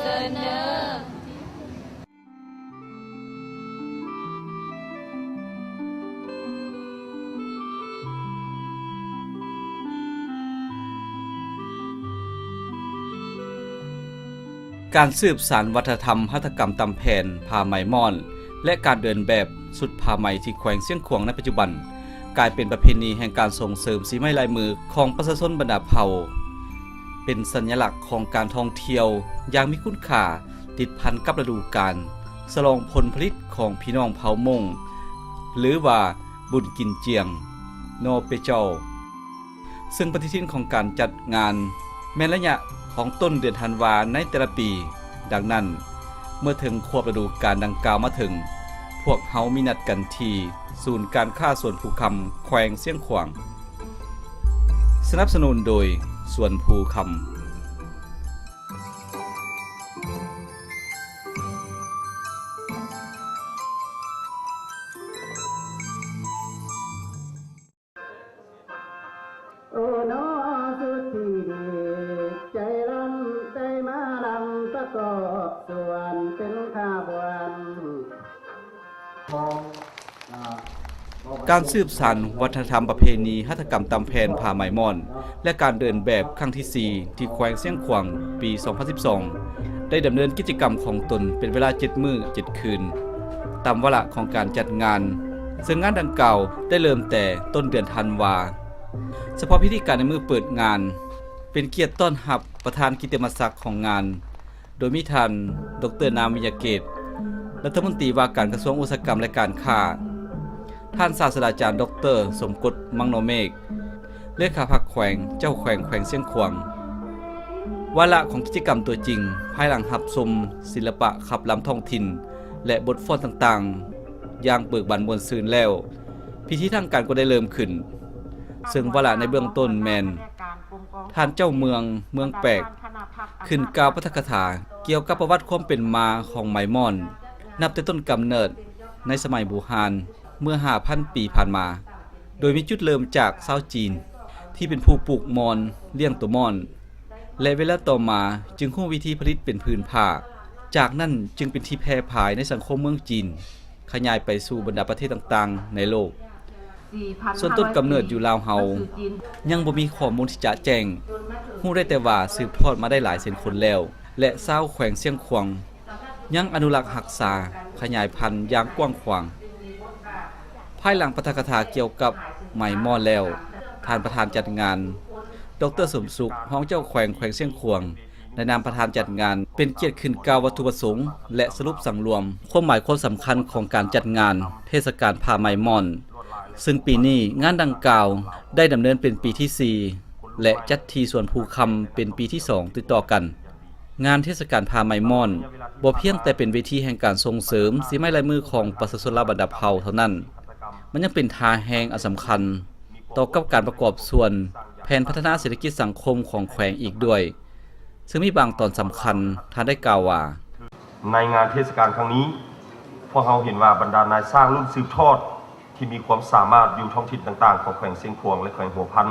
เสนอการสืบสานวัฒนธรรมหัตถกรรมตำแผ่นผ้าไหมม่อนและการเดินแบบสุดผ้าไหมที่แขวงเสียงขวางในปัจจุบันกลายเป็นประเพณีแห่งการส่งเสริมสีไม้ลายมือของประชาชนบรรดาเผ่าเป็นสัญลักษณ์ของการท่องเที่ยวอย่างมีคุณค่าติดพันกับฤดูกาลฉลองผลผลิตของพี่น้องเผ่ามงหรือว่าบุญกินเจียงโนเปเจ้าซึ่งปฏิทินของการจัดงานแม้ระยะของต้นเดือนธันวาในแต่ละปีดังนั้นเมื่อถึงควบฤดูกาลดังกล่าวมาถึงพวกเฮามีนัดกันที่ศูนย์การค้าสวนภูคำแขวงเสียงขวางสนับสนุนโดยสวนภูคำโอ้น้อสุดที่ดีใจลำใจมาลำประกอบส่วนเป็นข้าบวนการสืบสานวัฒนธรรมประเพณีหัตถกรรมตำแผ่นผ้าไหมม่อนและการเดินแบบครั้งที่ 4 ที่แขวงเสียงขวางปี 2012 ได้ดำเนินกิจกรรมของตนเป็นเวลา 7 มื้อ 7 คืนตามวาระของการจัดงานซึ่งงานดังกล่าวได้เริ่มแต่ต้นเดือนธันวาเฉพาะพิธีการในมื้อเปิดงานเป็นเกียรติต้อนรับประธานกิตติมศักดิ์ของงานโดยมีท่านดร.นามวิยเกตรัฐมนตรีว่าการกระทรวงอุตสาหกรรมและการค้าท่านศาสตราจารย์ดร.สมกฤตมังโนเมฆเลขาพรรคแขวงเจ้าแขวงแขวงเสียงขวางวาระของกิจกรรมตัวจริงภายหลังรับชมศิลปะขับล้ำท้องถิ่นและบทฟ้อนต่างๆอย่างเบิกบานมวลซืนแล้วพิธีทางการก็ได้เริ่มขึ้นซึ่งวาระในเบื้องต้นแมนท่านเจ้าเมืองแปลกขึ้นกล่าวปาฐกถาเกี่ยวกับประวัติความเป็นมาของไหมม่อนนับแต่ต้นกำเนิดในสมัยบูฮานเมื่อ 5,000 ปีผ่านมาโดยมีจุดเริ่มจากชาวจีนที่เป็นผู้ปลูกมอนเลี้ยงตัวมอนและเวลาต่อมาจึงรู้วิธีผลิตเป็นพื้นผ้าจากนั้นจึงเป็นที่แพร่หลายในสังคมเมืองจีนขยายไปสู่บรรดาประเทศต่างๆในโลกส่วนต้นกำเนิดอยู่ลาวเฮายังบ่มีข้อมูลที่จะแจ้งรู้ได้แต่ว่าสืบทอดมาได้หลายเส้นคนแล้วและชาวแขวงเสียงขวางยังอนุรักษ์รักษาขยายพันธุ์อย่างกว้างขวางภายหลังปาฐกถาเกี่ยวกับไหมม่อนแล้วท่านประธานจัดงานดร.สมสุขห้องเจ้าแขวงเสียงขวางในนามประธานจัดงานเป็นเกียรติขึ้นกล่าววัตถุประสงค์และสรุปสังรวมความหมายความสำคัญของการจัดงานเทศกาลผ้าไหมม่อนซึ่งปีนี้งานดังกล่าวได้ดำเนินเป็นปีที่ 4และจัดที่สวนภูคำเป็นปีที่ 2ติดต่อกันงานเทศกาลผ้าไหมม่อนบ่เพียงแต่เป็นเวทีแห่งการส่งเสริมสีไม้ลายมือของประชาชนลาวบรรดาเผ่าเท่านั้นมันยังเป็นทางแห่งอันสำคัญต่อกับการประกอบส่วนแผนพัฒนาเศรษฐกิจสังคมของแขวงอีกด้วยซึ่งมีบางตอนสำคัญท่านได้กล่าวว่าในงานเทศกาลครั้งนี้พวกเราเห็นว่าบรรดานายสร้างรุ่นสืบทอดที่มีความสามารถอยู่ท้องถิ่นต่างๆของแขวงเสียงขวางและแขวงหัวพัน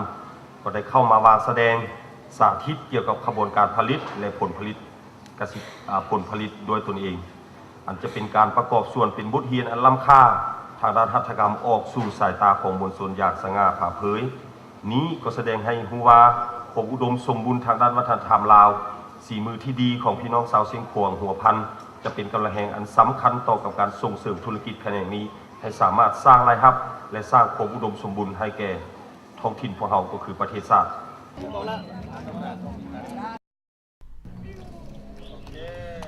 ก็ได้เข้ามาวางแสดงสาธิตเกี่ยวกับขบวนการผลิตและผลผลิตด้วยตนเองอันจะเป็นการประกอบส่วนเป็นบทเรียนอันล้ำค่าทางด้านหัตถกรรมออกสู่สายตาของมวลชนอย่างสง่าผ่าเผยนี้ก็แสดงให้รู้ว่าความอุดมสมบูรณ์ทางด้านวัฒนธรรมลาวสีมือที่ดีของพี่น้องชาวเสียงขวางหัวพันจะเป็นกำลังแห่งอันสำคัญต่อกับการส่งเสริมธุรกิจแขนงนี้ให้สามารถสร้างรายรับและสร้างความอุดมสมบูรณ์ให้แก่ท้องถิ่นพวกเราก็คือประเทศชาติ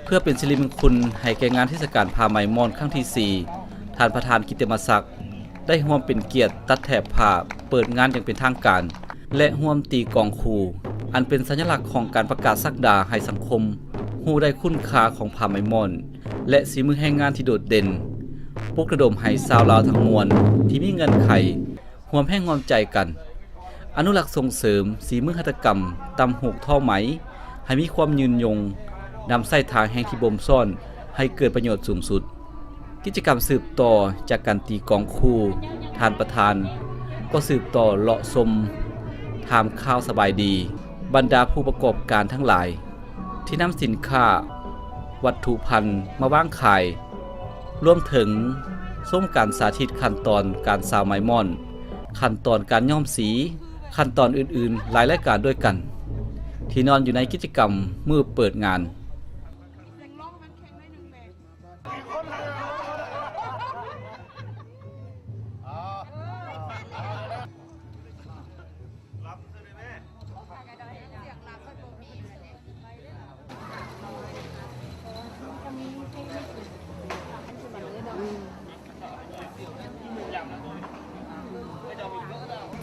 เพื่อเป็นสิริมงคลให้แก่งานเทศกาลผ้าไหมม่อนครั้งที่ 4ท่านประธานกิตติมศักดิ์ได้ร่วมเป็นเกียรติตัดแถบผ้าเปิดงานอย่างเป็นทางการและร่วมตีกองคูอันเป็นสัญลักษณ์ของการประกาศศักดาให้สังคมรู้ได้คุณค่าของผ้าไหมม่อนและฝีมือแรงงานที่โดดเด่นปลุกระดมให้ชาวลาวทั้งมวลที่มีเงินไขร่วมแรงร่วมใจกันอนุรักษ์ส่งเสริมฝีมือหัตถกรรมตำหูกท่อไหมให้มีความยืนยงนำใส่ทางแห่งที่บ่มซ่อนให้เกิดประโยชน์สูงสุดกิจกรรมสืบต่อจากการตีกองคู่ท่านประธานก็สืบต่อเลาะชมถามข่าวสบายดีบรรดาผู้ประกอบการทั้งหลายที่นำสินค้า วัตถุพันธุ์มาวางขายรวมถึงส้มการสาธิตขั้นตอนการซาวไม้ม่อนขั้นตอนการย้อมสีขั้นตอนอื่นๆหลายรายการด้วยกันที่นอนอยู่ในกิจกรรมมื้อเปิดงาน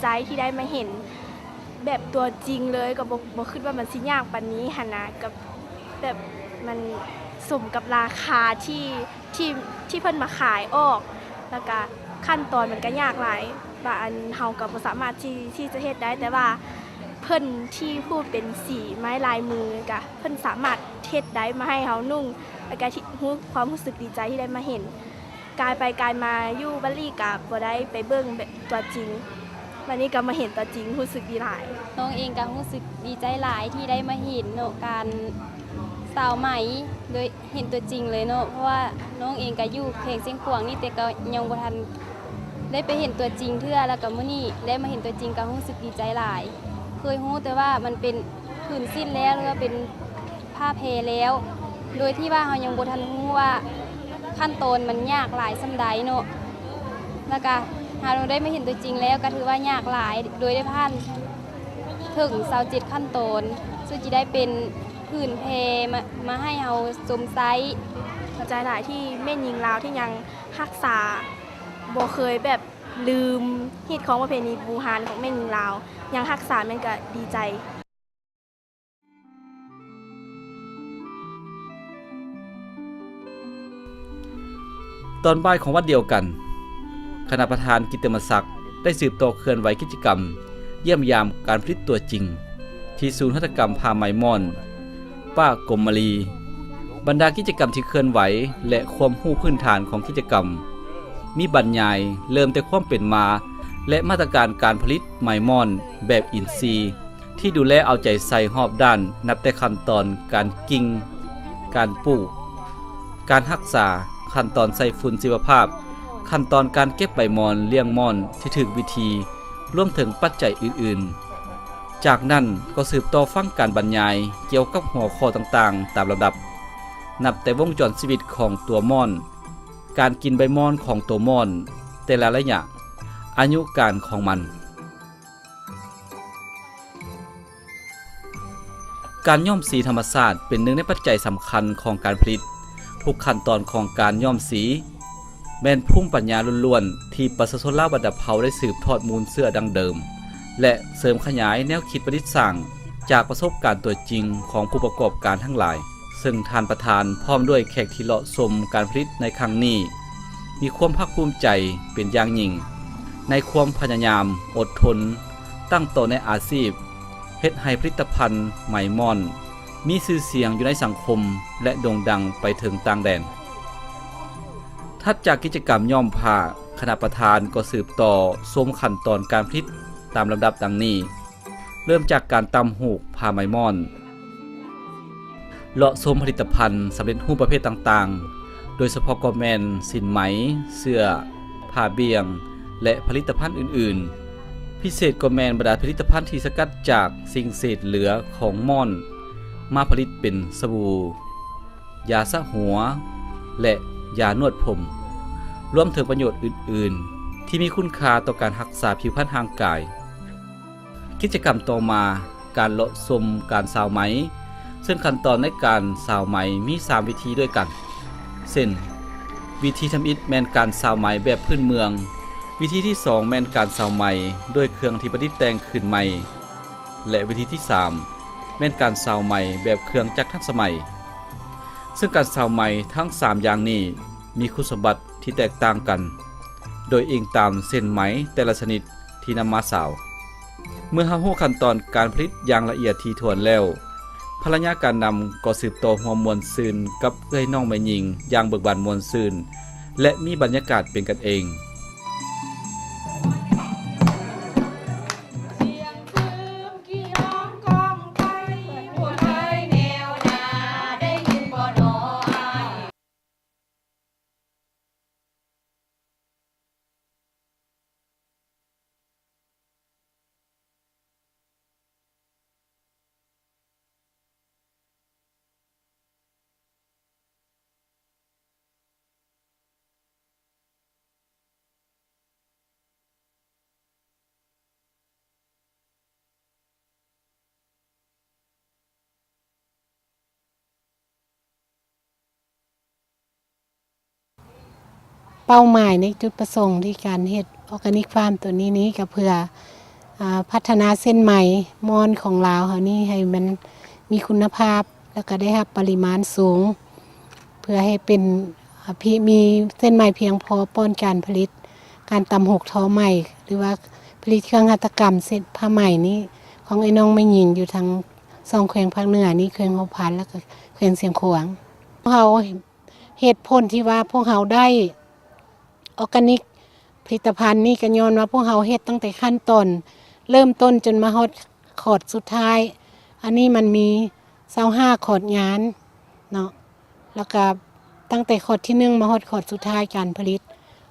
ใจที่ได้มาเห็นแบบตัวจริงเลยก็บ่คิดว่ามันสิยากปานนี้หั่นนะกับแบบมันสมกับราคาที่เพิ่นมาขายออกแล้วก็ขั้นตอนมันก็ยากหลายบางอันเฮาก็บ่สามารถที่จะเฮ็ดได้แต่ว่าเพิ่นที่พูดเป็นสีไม้ลายมือก็เพิ่นสามารถเฮ็ดได้มาให้เฮานุ่งแล้วก็ความรู้สึกดีใจที่ได้มาเห็นกายไปกายมาอยู่บัลลี่ก็บ่ได้ไปเบิ่งแบบตัวจริงวันนี้ก็มาเห็นตัวจริงรู้สึกดีหลายน้องเองก็รู้สึกดีใจหลายที่ได้มาเห็นเนาะการสาวไหมโดยเห็นตัวจริงเลยเนาะเพราะว่าน้องเองก็อยู่เพลงเสียงขวางนี่แต่ก็ยังบ่ทันได้ไปเห็นตัวจริงเทื่อแล้วก็มื้อนี้ได้มาเห็นตัวจริงก็รู้สึกดีใจหลายเคยรู้แต่ว่ามันเป็นผืนสิ้นแล้วหรือว่าเป็นผ้าเพแล้วโดยที่ว่าเฮายังบ่ทันรู้ว่าขั้นตอนมันยากหลายส่ำใดเนาะแล้วก็เราได้ไม่เห็นตัวจริงแล้วก็ถือว่ายากหลายโดยได้ผ่านถึง27ขั้นตอนซึ่งจะได้เป็นผืนเพมาให้เราสมไซส์ใจหลายที่แม่หญิงลาวที่ยังรักษาบ่เคยแบบลืมฮิตของประเพณีบูฮานของแม่หญิงลาวยังรักษามันก็ดีใจตอนบ่ายของวันเดียวกันคณะประธานกิตติมศักดิ์ได้สืบต่อเคลื่อนไหวกิจกรรมเยี่ยมยามการผลิตตัวจริงที่ศูนย์หัตถกรรมผ้าไหมม่อนป้ากรมลีบรรดากิจกรรมที่เคลื่อนไหวและความรู้พื้นฐานของกิจกรรมมีบรรยายเริ่มแต่ความเป็นมาและมาตรการการผลิตไหมม่อนแบบอินทรีย์ที่ดูแลเอาใจใส่รอบด้านนับแต่ขั้นตอนการกิ่งการปลูกการรักษาขั้นตอนใส่ฝุ่นชีวภาพขั้นตอนการเก็บใบมอนเลี้ยงมอนที่ถูกวิธีรวมถึงปัจจัยอื่นๆจากนั้นก็สืบต่อฟังการบรรยายเกี่ยวกับหัวข้อต่างๆตามลำดับนับแต่วงจรชีวิตของตัวมอนการกินใบมอนของตัวมอนแต่ละระยะอายุการของมันการย้อมสีธรรมชาติเป็นหนึ่งในปัจจัยสำคัญของการผลิตทุกขั้นตอนของการย้อมสีแม่นภูมิปัญญาล้วนๆที่ประชาชนลาวบรรดาเผ่าได้สืบทอดมูลเสื้อดังเดิมและเสริมขยายแนวคิดประดิษฐ์สร้างจากประสบการณ์ตัวจริงของผู้ประกอบการทั้งหลายซึ่งท่านประธานพร้อมด้วยแขกที่เลาะชมการผลิตในครั้งนี้มีความภาคภูมิใจเป็นอย่างยิ่งในความพยายามอดทนตั้งตนในอาชีพเฮ็ดให้ผลิตภัณฑ์ไหมม่อนมีชื่อเสียงอยู่ในสังคมและโด่งดังไปถึงต่างแดนถัดจากกิจกรรมย้อมผ้าคณะประธานก็สืบต่อชมขั้นตอนการผลิตตามลำดับดังนี้เริ่มจากการตำหูกผ้าไหมม่อนเลาะชมผลิตภัณฑ์สำเร็จรูปประเภทต่างๆโดยเฉพาะก็แม่นสินไหมเสื้อผ้าเบี่ยงและผลิตภัณฑ์อื่นๆพิเศษก็แม่นบรรดาผลิตภัณฑ์ที่สกัดจากสิ่งเศษเหลือของม่อนมาผลิตเป็นสบู่ยาสระหัวและยานวดผมรวมถึงประโยชน์อื่นๆที่มีคุณค่าต่อการรักษาผิวพรรณทางกายกิจกรรมต่อมาการเลาะชมการซาวไหมซึ่งขั้นตอนในการซาวไหมมี3วิธีด้วยกันเช่นวิธีทำอิฐแม่นการซาวไหมแบบพื้นเมืองวิธีที่2แม่นการซาวไหมด้วยเครื่องที่ประดิษฐ์แต่งขึ้นใหม่และวิธีที่3แม่นการซาวไหมแบบเครื่องจักรทันสมัยซึ่งการซาวไหมทั้ง3อย่างนี้มีคุณสมบัติที่แตกต่างกันโดยอิงตามเส้นไหมแต่ละชนิดที่นำมาซาวเมื่อรู้ขั้นตอนการผลิตอย่างละเอียดถี่ถ้วนแล้วภรรยาการนำก็สืบต่อหัวมวลซืนกับเอ้ยน้องแม่หญิงอย่างเบิกบานมวลซืนและมีบรรยากาศเป็นกันเอง เป้าหมายในจุดประสงค์ที่การเฮ็ดออร์แกนิกฟาร์มตัวนี้ก็เพื่อพัฒนาเส้นไหมมอนของลาวเฮานี่ให้มันมีคุณภาพแล้วก็ได้รับปริมาณสูง เพื่อให้เป็นมีเส้นไหมเพียงพอป้อนการผลิตการตำหกทอไหมหรือว่าผลิตเครื่องหัตถกรรมเส้นผ้าไหมนี้ของไอ้น้องแม่หญิงอยู่ทาง2แขวงภาคเหนือนี่แขวงหัวพันแล้วก็แขวงเสียงขวางพวกเราเหตุผลที่ว่าพวกเราได้ออร์แกนิกผลิตภัณฑ์นี่ก็ย้อนว่าพวกเราเฮ็ดตั้งแต่ขั้นตอนเริ่มต้นจนมาฮอดขอดสุดท้ายอันนี้มันมี25ขอดงานเนาะแล้วก็ตั้งแต่ขอดที่1มาฮอดขอดสุดท้ายการผลิต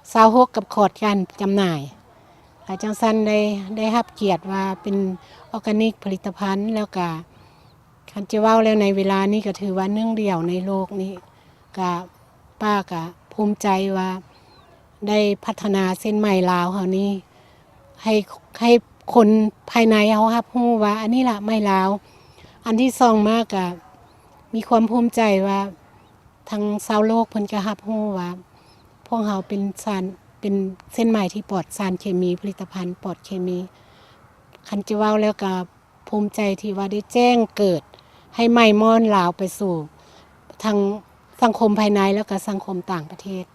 26กับขอดการจำหน่ายอาจารย์สันได้รับเกียรติว่าเป็นออร์แกนิกผลิตภัณฑ์แล้วก็คันจะว่าแล้วในเวลานี้ก็ถือว่าหนึ่งเดียวในโลกนี้ก็ป้าก็ภูมิใจว่าได้พัฒนาเส้นไหมลาวเฮานี้ให้คนภายในเฮารับรู้ว่าอันนี้ล่ะไหมลาวอันที่สองมากก็มีความภูมิใจว่าทางชาวโลกเพิ่นก็รับรู้ว่าพวกเฮาเป็นเส้นไหมที่ปลอดสารเคมีผลิตภัณฑ์ปลอดเคมีคันจะว่าแล้วก็ภูมิใจที่ว่าได้แจ้งเกิดให้ไหมม่อนลาวไปสู่ทางสังคมภายในแล้วก็สังคมต่างประเทศ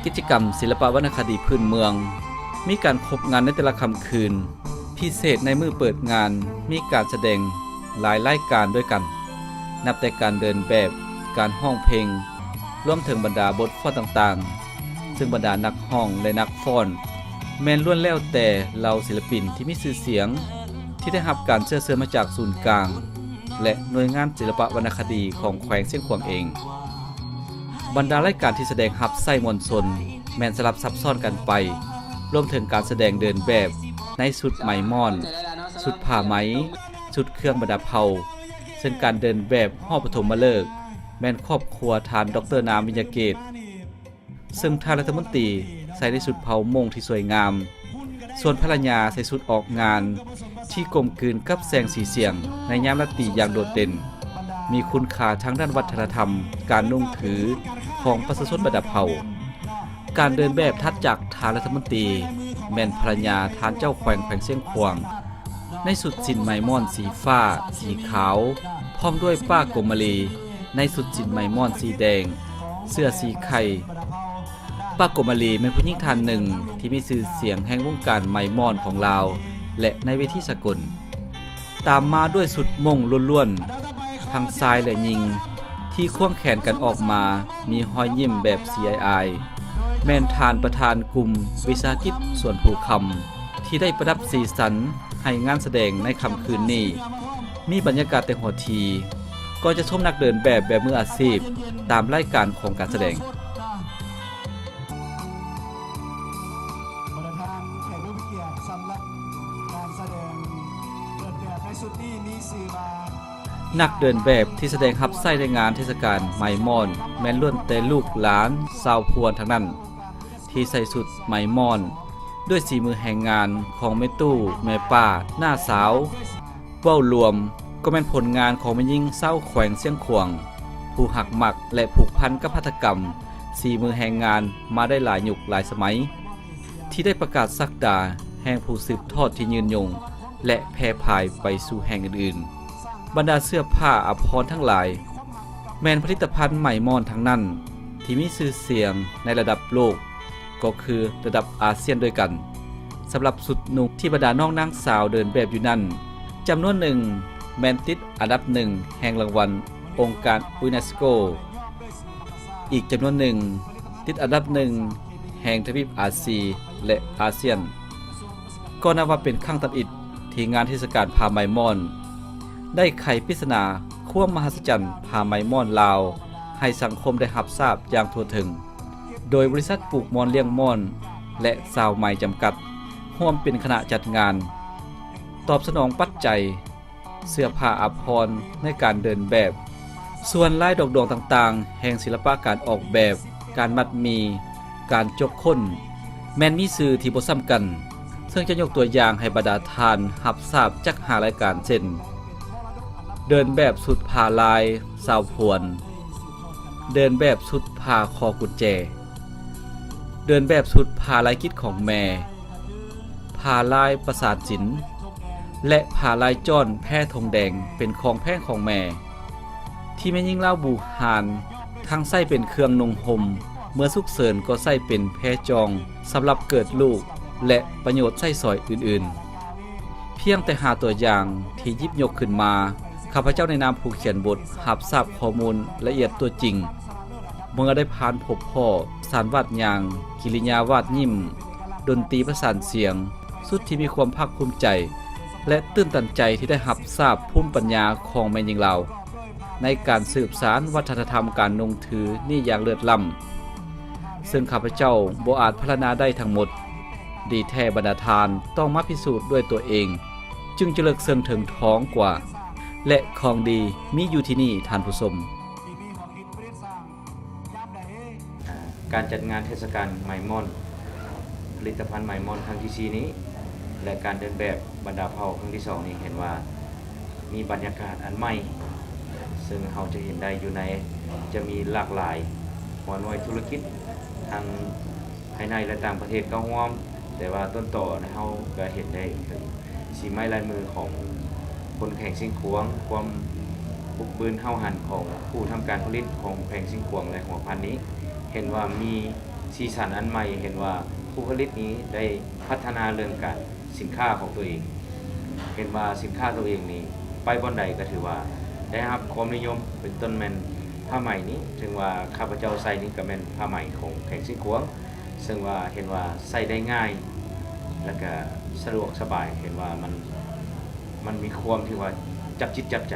กิจกรรมศิลปวรรณคดีพื้นเมืองมีการครบงานในแต่ละค่ำคืนพิเศษในมื้อเปิดงานมีการแสดงหลายรายการด้วยกันนับแต่การเดินแบบการห้องเพลงรวมถึงบรรดาบทฟ้อนต่างๆซึ่งบรรดานักห้องและนักฟ้อนแม้นล้วนแล้วแต่เหล่าศิลปินที่มีชื่อเสียงที่ได้รับการเชิญมาจากศูนย์กลางและหน่วยงานศิลปวรรณคดีของแขวงเสียงขวางเองบรรดารายการที่แสดงรับไส้มวลชนแม่นสลับซับซ้อนกันไปรวมถึงการแสดงเดินแบบในชุดไหมม่อนชุดผ้าไหมชุดเครื่องประดับเผาซึ่งการเดินแบบหอปฐมฤกษ์แม่นครอบครัวทานดร.นามวิญญาเกตซึ่งท่านรัฐมนตรีใส่ในชุดเผามงที่สวยงามส่วนภรรยาใส่ชุดออกงานที่กลมกลืนกับแสงสีเสียงในยามราตรีอย่างโดดเด่นมีคุณค่าทางด้านวัฒนธรรมการนุ่งถือของประชาชนประดับเผ่าการเดินแบบทัดจากทานรัฐมนตรีแม่นภรรยาทานเจ้าแขวงเสียงขวางในสุดสินไหมม่อนสีฟ้าสีขาวพร้อมด้วยป้ากมลีในสุดสินไหมม่อนสีแดงเสื้อสีไข่ป้ากมลีเป็นผู้หญิงท่านหนึ่งที่มีชื่อเสียงแห่งวงการไหมม่อนของลาวและในเวทีสากลตามมาด้วยสุดมงล้วนๆทางซ้ายและยิงที่ควงแขนกันออกมามีหอยยิ้มแบบ CII แม่นทานประธานกลุ่มวิสาหกิจส่วนภูคำที่ได้ประดับสีสันให้งานแสดงในค่ำคืนนี้มีบรรยากาศแต่หัวทีก็จะชมนักเดินแบบมืออาชีพตามรายการของการแสดงนักเดินแบบที่แสดงรับไส้ในงานเทศกาลไหมม่อนแม่นล้วนแต่ลูกหลานชาวพวนทั้งนั้นที่ใส่สุดไหมม่อนด้วยสีมือแห่งงานของแม่ตู้แม่ป้าหน้าสาวเว้ารวมก็แม่นผลงานของแม่ยิ่งเศร้าแขวงเสียงขวางผู้หักหมักและผูกพันกับหัตถกรรมสีมือแห่งงานมาได้หลายยุคหลายสมัยที่ได้ประกาศศักดาแห่งผู้สืบทอดที่ยืนยงและแพร่พายไปสู่แห่งอื่นๆบรรดาเสื้อผ้าอาภรณ์ทั้งหลายแมนผลิตภัณฑ์ไหมม่อนทั้งนั้นที่มีชื่อเสียงในระดับโลกก็คือระดับอาเซียนด้วยกันสำหรับสุดนุกที่บรรดาน้องนางสาวเดินแบบอยู่นั่นจำนวนหนึ่งแมนติดอันดับหนึ่งแห่งรางวัลองค์การยูเนสโกอีกจำนวนหนึ่งติดอันดับหนึ่งแห่งทวีปอาซีและอาเซียนก็นับว่าเป็นครั้งตัดอิฐที่งานเทศกาลผ้าไหมม่อนได้ไขปริศนาความมหัศจรรย์ผ้าไหมม่อนลาวให้สังคมได้รับทราบอย่างทั่วถึง โดยบริษัทปลูกมอนเลี้ยงมอนและสาวใหม่จำกัดร่วมเป็นคณะจัดงาน ตอบสนองปัจจัยเสื้อผ้าอาภรณ์ในการเดินแบบ ส่วนลายดอกดวงต่างๆแห่งศิลปะการออกแบบ การมัดมี การจกค้นแม่นมีชื่อที่บ่ซ้ำกัน ซึ่งจะยกตัวอย่างให้บรรดาทานรับทราบจักหารายการเช่น เดินแบบสุดผ้าลายสาวพวน เดินแบบสุดผ้าคอกุญแจ เดินแบบสุดผ้าลายคิดของแม่ผ้าลายประสาทศิลป์และผ้าลายจ้อนแพร่ทองแดงเป็นของแพงของแม่ที่แม่ยิ่งเล่าบูหานทั้งใส่เป็นเครื่องนุ่งห่มเมื่อสุกเสริญก็ใส่เป็นแพรจองสำหรับเกิดลูกและประโยชน์ใส่สอยอื่นๆเพียงแต่หาตัวอย่างที่ยิบยกขึ้นมาข้าพเจ้าในนามผู้เขียนบทรับทราบข้อมูลละเอียดตัวจริงเมื่อได้ผ่านพบพ่อสารวาดยางกิริยาวาดยิ้มดนตรีประสานเสียงสุดที่มีความภาคภูมิใจและตื่นตันใจที่ได้รับทราบภูมิปัญญาของแม่หญิงลาวในการสืบสานวัฒนธรรมการนุ่งถือนี่อย่างเลิศล้ำซึ่งข้าพเจ้าบ่อาจพัฒนาได้ทั้งหมดดีแท้บรรดาทานต้องมาพิสูจน์ด้วยตัวเองจึงจะเลิกเสื่องถึงท้องกว่าและของดีมีอยู่ที่นี่ท่านผู้ชมการจัดงานเทศกาลไหมม่อนผลิตภัณฑ์ไหมม่อนครั้งที่4นี้และการเดินแบบบรรดาเผ่าครั้งที่2นี้เห็นว่ามีบรรยากาศอันใหม่ซึ่งเราจะเห็นได้อยู่ในจะมีหลากหลายหัวหน่วยธุรกิจทั้งภายในและต่างประเทศก็ร่วมแต่ว่าต้นต่อเราก็เห็นได้ถึงสีไม้ลายมือของคนแข่งซิ่งขวงความบุกบืนเฮาหันของผู้ทำการผลิตของแข่งซิ่งขวงและหัวพันนี้เห็นว่ามีสีสันอันใหม่เห็นว่าผู้ผลิตนี้ได้พัฒนาเรื่องการสินค้าของตัวเองเห็นว่าสินค้าตัวเองนี้ไปบนใดก็ถือว่าได้รับความนิยมเป็นต้นแมนผ้าไหมนี้ถึงว่าข้าพเจ้าใส่นี้ก็เป็นผ้าไหมของแข่งซิ่งขวงซึ่งว่าเห็นว่าใส่ได้ง่ายและก็สะดวกสบายเห็นว่ามันมีความที่ว่าจับจิตจับใจ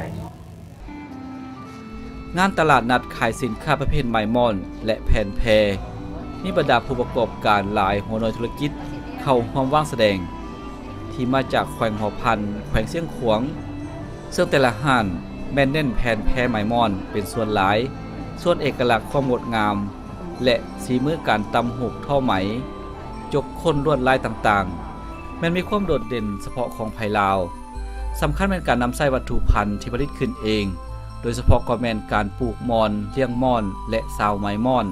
งานตลาดนัดขายสินค้าประเภทไหมม่อนและแผ่นแพรมีบรรดาผู้ประกอบการหลายหัวหน่วยธุรกิจเข้าร่วมว่างแสดงที่มาจากแขวงหอพันแขวงเสียงขวงซึ่งแต่ละห้านแม่นเน้นแผ่นแพรไหมม่อนเป็นส่วนหลายส่วนเอกลักษณ์ความงดงามและสีมือการตำหูกท่อไหมจกค้นลวดลายต่างๆแม้นมีความโดดเด่นเฉพาะของไผ่ลาวสำคัญเป็นการนำใช้วัตถุพันธุ์ที่ผลิตขึ้นเองโดยเฉพาะก็แม่นการปลูกมอนเลี้ยงมอนและสาวไหมม่อน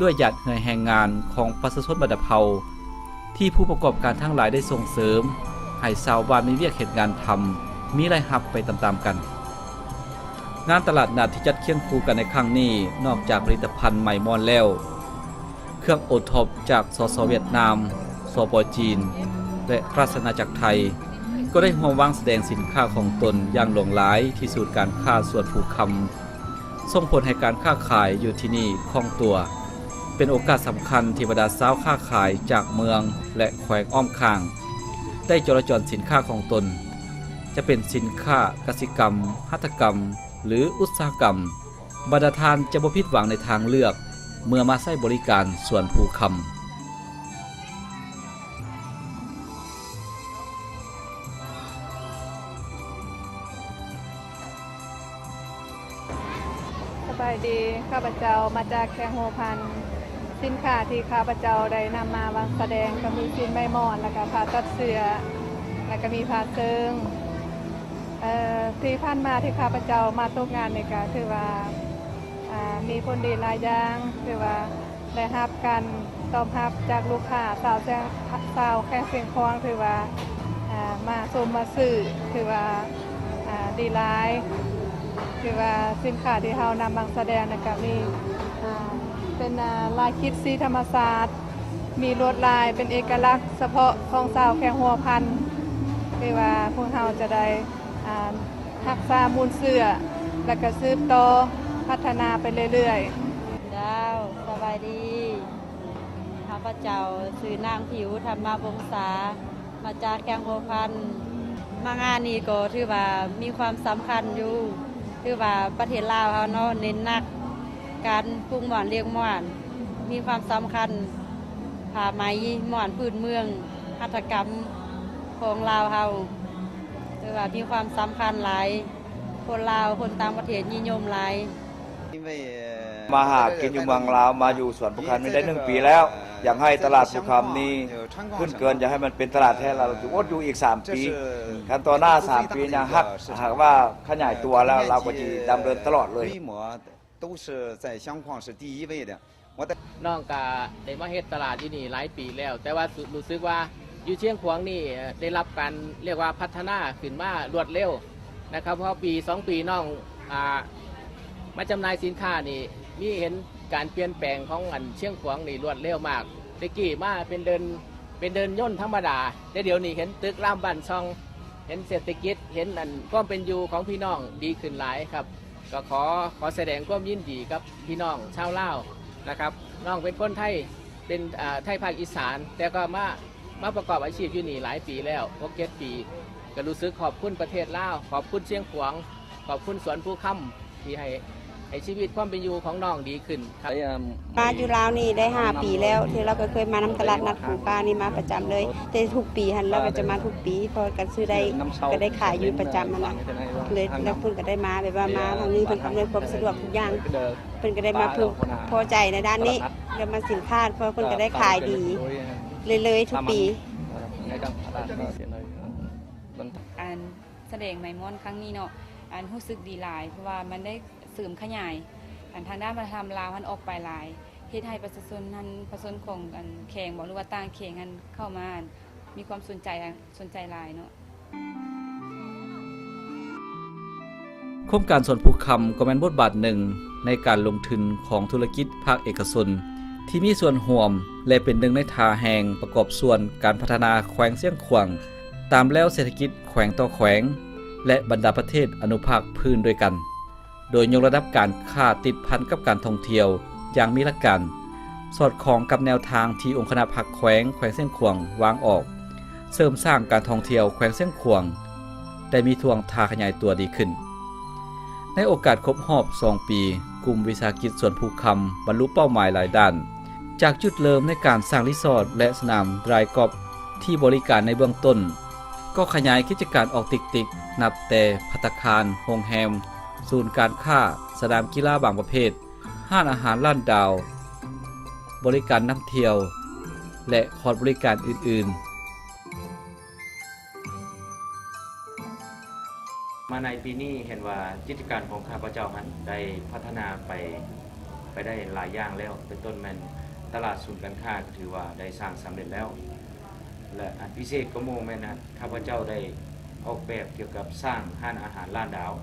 ด้วยหยัดเหนื่อยแรงงานของประชาชนบรรดาเผ่าที่ผู้ประกอบการทั้งหลายได้ส่งเสริมให้ชาวบ้านมีเวียกเหตุงานทำมีรายรับไปตามๆกันงานตลาดนัดที่จัดเคียงคู่กันในครั้งนี้นอกจากผลิตภัณฑ์ไหมม่อนแล้วเครื่องโอท็อปจากสสเวียดนามสปจีนและราชอาณาจักรไทยก็ได้ร่วมวางแสดงสินค้าของตนอย่างหลงหลายที่ศูนย์การค้าส่วนภูคำส่งผลให้การค้าขายอยู่ที่นี่คล่องตัวเป็นโอกาสสำคัญที่บรรดาสาวค้าขายจากเมืองและแขวงอ้อมข้างได้จราจรสินค้าของตนจะเป็นสินค้ากสิกรรมหัตถกรรมหรืออุตสาหกรรมบรรดาทานจะบ่ผิดหวังในทางเลือกเมื่อมาใช้บริการส่วนภูคำสบายดีข้าพเจ้ามาจากแขวงหัวพันสินค้าที่ข้าพเจ้าได้นำมาวางแสดงก็มีชิ้นไม้มอนแล้วก็ผ้าตัดเสื้อแล้วก็มีผ้าเซิงที่ผ่านมาที่ข้าพเจ้ามาตกงานนี่ก็คือว่ามีผลดีหลายอย่างคือว่าได้รับการตอบรับจากลูกค้าสาวแข่งเสียงคล้องคือว่ามาชมมาซื้อคือว่าดีหลายคือว่าสินค้าที่เรานำมาแสดงนะก็มีเป็นลายคิดสีธรรมศาสตร์มีลวดลายเป็นเอกลักษณ์เฉพาะของชาวแขวงหัวพันคือว่าพวกเราจะได้รักษามูลเสื้อและก็สืบต่อพัฒนาไปเรื่อยๆดาวสบายดีข้าพเจ้าชื่อนางผิวธรรมวงศามาจากแขวงหัวพันมางานนี้ก็ถือว่ามีความสำคัญอยู่คือว่าประเทศลาวเฮาเนาะเน้นหนักการปลูกหม่อนเลี้ยงหม่อน มีความสำคัญผ้าไหมม่วนพื้นเมืองหัตถกรรมของลาวเฮาถือว่ามีความสำคัญหลายคนลาวคนต่างประเทศนิยมหลาย มาหากินอยู่เมืองลาวมาอยู่สวนภูคำนี่ได้1 ปีแล้ว อยากให้ตลาดภูคำนี้ขึ้นเกินอยากให้มันเป็นตลาดแท้เราจะอดอยู่อีก3 ปีขั้นตอนหน้า3 ปียังหักหากว่าขยายตัวแล้วเราก็จะดำเนินตลอดเลย น้องก็ได้มาเฮ็ดตลาดที่นี่หลายปีแล้ว แต่ว่ารู้สึกว่าอยู่เชียงขวางนี่ได้รับการเรียกว่าพัฒนาขึ้นมารวดเร็วนะครับเพราะปี2 ปีน้องมาจำหน่ายสินค้านี่มีเห็นการเปลี่ยนแปลงของอันเชียงขวางนี่รวดเร็วมากตะกี้มาเป็นเดินย่นธรรมดาแต่เดี๋ยวนี้เห็นตึกรามบ้านช่องเห็นเศรษฐกิจเห็นอันความเป็นอยู่ของพี่น้องดีขึ้นหลายครับก็ขอแสดงความยินดีกับพี่น้องชาวลาวนะครับน้องเป็นคนไทยเป็นไทยภาคอีสานแต่ก็มาประกอบอาชีพอยู่นี่หลายปีแล้ว6-7 ปีก็รู้สึกขอบคุณประเทศลาวขอบคุณเชียงขวางขอบคุณสวนภูคำที่ให้ชีวิตความเป็นอยู่ของน้องดีขึ้นครับ มาอยู่ลาวนี่ได้5 ปีแล้วที่เราก็เคยมานำตลาดนัดภูกานี่มาประจำเลยแต่ทุกปีหันเราก็จะมาทุกปีพอกันซื้อได้ก็ได้ขายอยู่ประจำนั่นล่ะเลยแล้วเพิ่นก็ได้มาแบบว่ามาทางนี้เพิ่นอำนวยความสะดวกทุกอย่างเพิ่นก็ได้มาพึงพอใจในด้านนี้แล้วมาสินค้าเพราะเพิ่นก็ได้ขายดีเลยทุกปีอันแสดงไหมม่อนครั้งนี้เนาะอันรู้สึกดีหลายเพราะว่ามันได้เสริมขยายอันทางด้านวัฒนธรรมลาวมันออกไปหลายเฮ็ดให้ประชาชนนั้นประชาชนของอันแขงบ่หรือว่าต่างแขงกันเข้ามามีความสนใจหลายเนาะ โครงการสวนภูคำก็เป็นบทบาทหนึ่งในการลงทุนของธุรกิจภาคเอกชนที่มีส่วนร่วมและเป็นหนึ่งในท่าแห่งประกอบส่วนการพัฒนาแขวงเสียงขวางตามแล้วเศรษฐกิจแขวงต่อแขวงและบรรดาประเทศอนุภาคพื้นด้วยกันโดยยกระดับการค้าติดพันกับการท่องเที่ยวอย่างมีหลักการสอดคล้องกับแนวทางที่องค์คณะพรรคแขวงเสียงขวางวางออกเสริมสร้างการท่องเที่ยวแขวงเสียงขวางได้มีท่วงท่าขยายตัวดีขึ้นในโอกาสครบรอบ2 ปีกลุ่มวิสาหกิจสวนภูคำบรรลุเป้าหมายหลายด้านจากจุดเริ่มในการสร้างรีสอร์ทและสนามดรายกอล์ฟที่บริการในเบื้องต้นก็ขยายกิจการออกติกนับแต่ภัตตาคารโรงแรมศูนย์การค้าสนามกีฬาบางประเภทห้านอาหารล้านดาวบริการนำเที่ยวและคอร์สบริการอื่นๆมาในปีนี้เห็นว่ากิจการของข้าพเจ้านั้นได้พัฒนาไปได้หลายอย่างแล้วเป็นต้นแม่นตลาดศูนย์การค้าก็ถือว่าได้สร้างสำเร็จแล้วและอันพิเศษก็โมแม่นนะข้าพเจ้าได้ออกแบบเกี่ยวกับสร้างห้านอาหารล้านดาว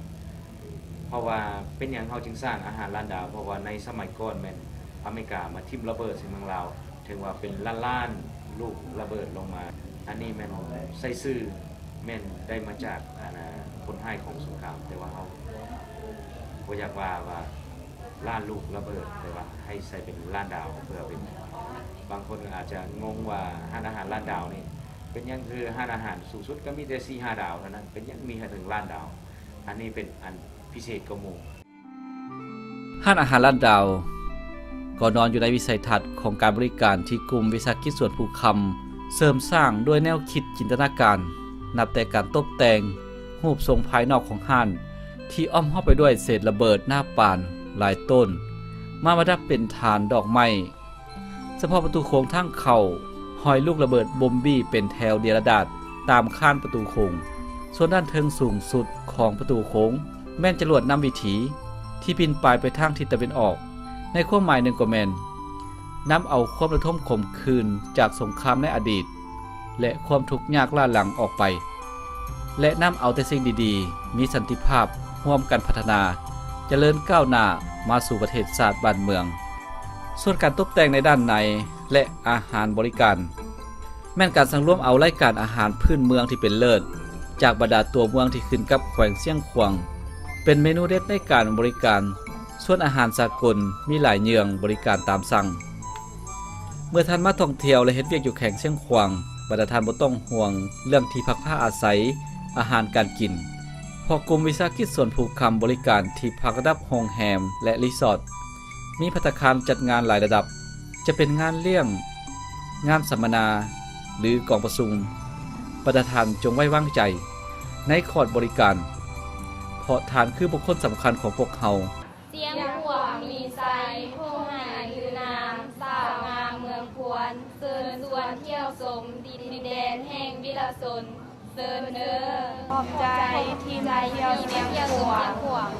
เพราะว่าเป็นอย่างเขาจึงสร้างอาหารล้านดาวเพราะว่าในสมัยก่อนแม่นอเมริกามาทิ่มระเบิดใส่เมืองลาวถึงว่าเป็นล้านลูกระเบิดลงมาอันนี้แม่นใส่ซื่อแม่นได้มาจากคนให้ของสงครามแต่ว่าเขาบ่อยากว่าล้านลูกระเบิดแต่ว่าให้ใส่เป็นล้านดาวเพื่อเป็นบางคนอาจจะงงว่าห้านอาหารล้านดาวนี่เป็นยังคือห้านอาหารสูงสุดก็มีแต่4-5 ดาวเท่านั้นเป็นยังมีถึงล้านดาวอันนี้เป็นอันพิเศษกว่าหมู่ห้านอาหารล้านดาวก็นอนอยู่ในวิสัยทัศน์ของการบริการที่กลุ่มวิสาหกิจสวนภูคำเสริมสร้างด้วยแนวคิดจินตนาการนับแต่การตกแต่งรูปทรงภายนอกของห้านที่อ้อมรอบไปด้วยเศษระเบิดหน้าป่านหลายต้นมาประดับเป็นฐานดอกไม้เฉพาะประตูโค้งทางเข้าห้อยลูกระเบิดบอมบี้เป็นแถวเดียรดาษตามข้านประตูโค้งส่วนด้านเทิงสูงสุดของประตูโค้งแม่นจรวดนำวิถีที่บินไปทางทิศตะวันออกในความหมายหนึ่งก็แม่นนำเอาความระทมขมขื่นจากสงครามในอดีตและความทุกข์ยากล้าหลังออกไปและนำเอาแต่สิ่งดีๆมีสันติภาพร่วมกันพัฒนาเจริญก้าวหน้ามาสู่ประเทศชาติบ้านเมืองส่วนการตกแต่งในด้านในและอาหารบริการแม่นการสังร่วมเอารายการอาหารพื้นเมืองที่เป็นเลิศจากบรรดาตัวเมืองที่ขึ้นกับแขวงเสียงขวางเป็นเมนูเด็ดในการบริการส่วนอาหารสากลมีหลายเยืองบริการตามสั่งเมื่อท่านมาท่องเที่ยวและเฮ็ดเวียกอยู่แขวงเสียงขวางบรรดาท่านบ่ต้องห่วงเรื่องที่พักผ้าอาศัยอาหารการกินเพราะกลุ่มวิสาหกิจส่วนภูคำบริการที่พักระดับโรงแรมและรีสอร์ทมีภัตตาคารจัดงานหลายระดับ จะเป็นงานเลี้ยงงานสัมมนาหรือกองประชุมประธานจงไว้วางใจในคอร์สบริการเพราะทานคือบุคคลสำคัญของพวกเขา เสียงขวางมีไซผู้หายคือนามสาวงามเมืองพวนเซินส่วนเที่ยวสมดินแดนแห่งวิลสนเซินเนอ ขอบใจทีมเที่ยวเสียงขวาง